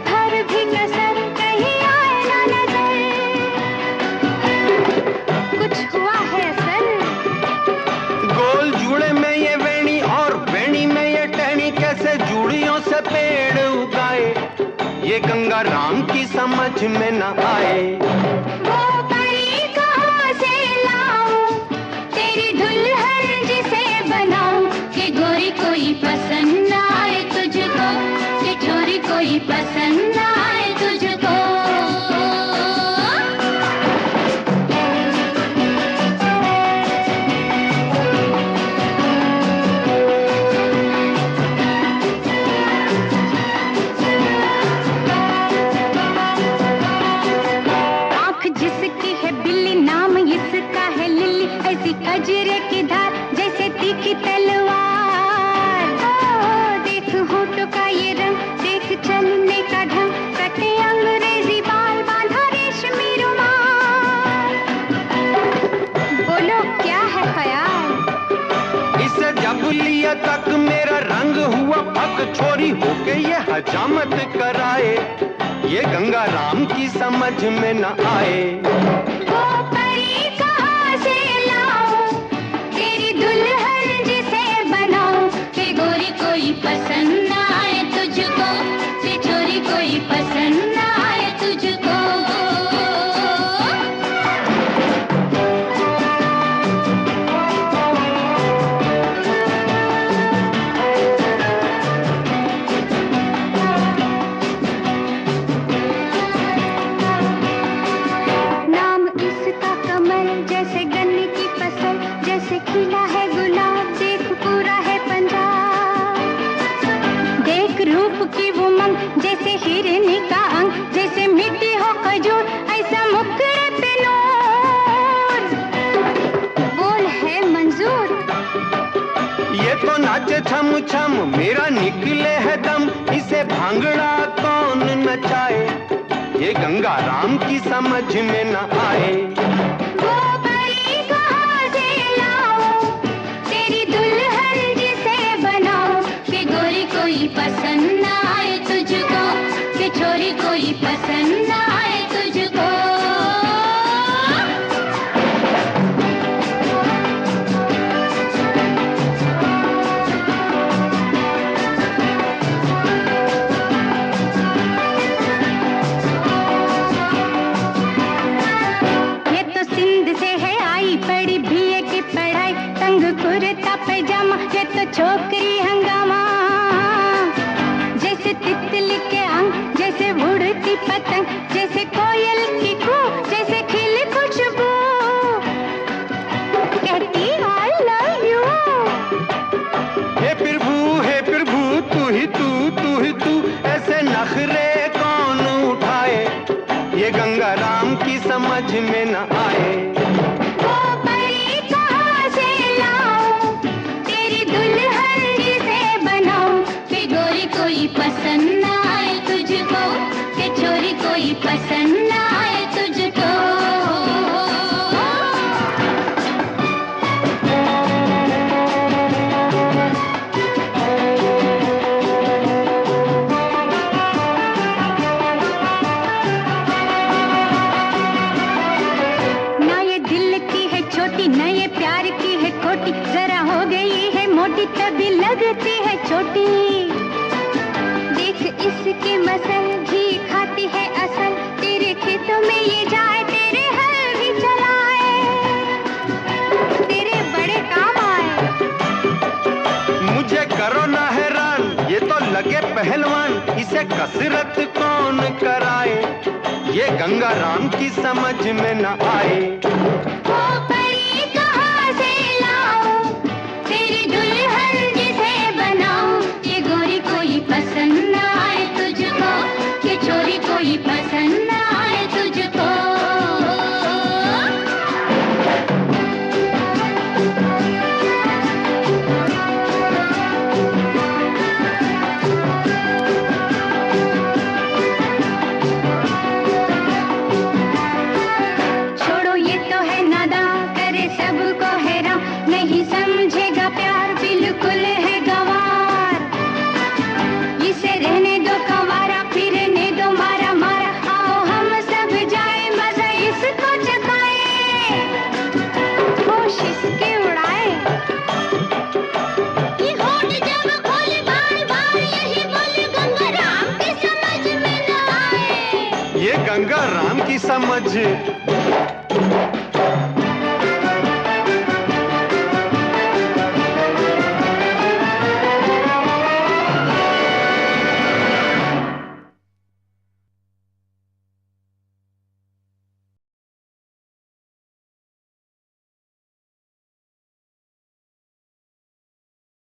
भर भी कसर कहीं आए ना नजर। कुछ हुआ है असर। गोल जुड़े में ये वेणी और वेणी में ये टहनी, कैसे जुड़ियों से पेड़ उगाए, ये गंगा राम की समझ में न आए। वो परी कहाँ से लाऊं, तेरी दुल्हन जिसे बनाऊं, कि गोरी कोई पसंद न आए तुझको, कि छोरी कोई पसंद न आए तुझको। जिसकी है बिल्ली नाम इसका है लिली, ऐसी कजरे की धार जैसे तीखी तलवार। देख होठों का ये रंग, देख चलने का ढंग, कटे अंग्रेजी बाल, बांधा रेशमी रुमाल। बोलो क्या है ख्याल। इसे जब लिया तक मेरा रंग हुआ पक, छोरी होके ये हजामत कराए, ये गंगा राम की समझ में न आए। वो परी कहाँ से लाऊं, तेरी दुल्हन जिसे बनाऊं, कि गोरी कोई पसंद न आए तुझको, कि छोरी कोई पसंद न आए तुझको। जैसे गन्ने की फसल, जैसे खिला है गुलाब, देख पूरा है पंजाब। देख रूप की वो मंग, जैसे हिरनी का अंग, जैसे मिट्टी हो खजूर, ऐसा मुखड़े पे नूर। बोल है मंजूर। ये तो नाचे छम छम मेरा निकले है दम, इसे भांगड़ा कौन नचाए, ये गंगा राम की समझ में न आए। वो परी कहाँ से लाऊं, तेरी दुल्हन जिसे बनाऊं, कि गोरी कोई पसंद न आए तुझको, कि छोरी कोई पसंद न आए तुझको। कुर्ता पैजामा, ये तो छोकरी हंगामा। जैसे तितली के अंग, जैसे उड़ती पतंग, जैसे कोयल की कूं, जैसे खिली खुशबू, कहती I love you। हे प्रभु तू ही तू, तू ही तू, ऐसे नखरे कौन उठाए, ये गंगा राम की समझ में न आए। कोई पसंद न आए तुझको, कि छोरी कोई पसंद न आए तुझको। ना ये दिल की है छोटी, ना ये प्यार की है खोटी, जरा हो गई है मोटी तभी लगती है छोटी। इसके मसल घी खाती है असल, तेरे खेतों में ये जाए, तेरे हल भी चलाए, तेरे बड़े काम आए। मुझे करो ना हैरान, ये तो लगे पहलवान, इसे कसरत कौन कराए, ये गंगा राम की समझ में न आए। वो परी कहाँ से लाऊं, तेरी दुल्हन जिसे बनाऊं, ये गोरी कोई पसंद न आए तुझको, कि छोरी कोई पसंद न आए तुझको। छोड़ो ये तो है नादा, करे सबको हैरान, नहीं समझेगा प्यार बिल्कुल है गवार। इसे रहने दो कंवारा, फिरने दो ये गंगा राम की समझ।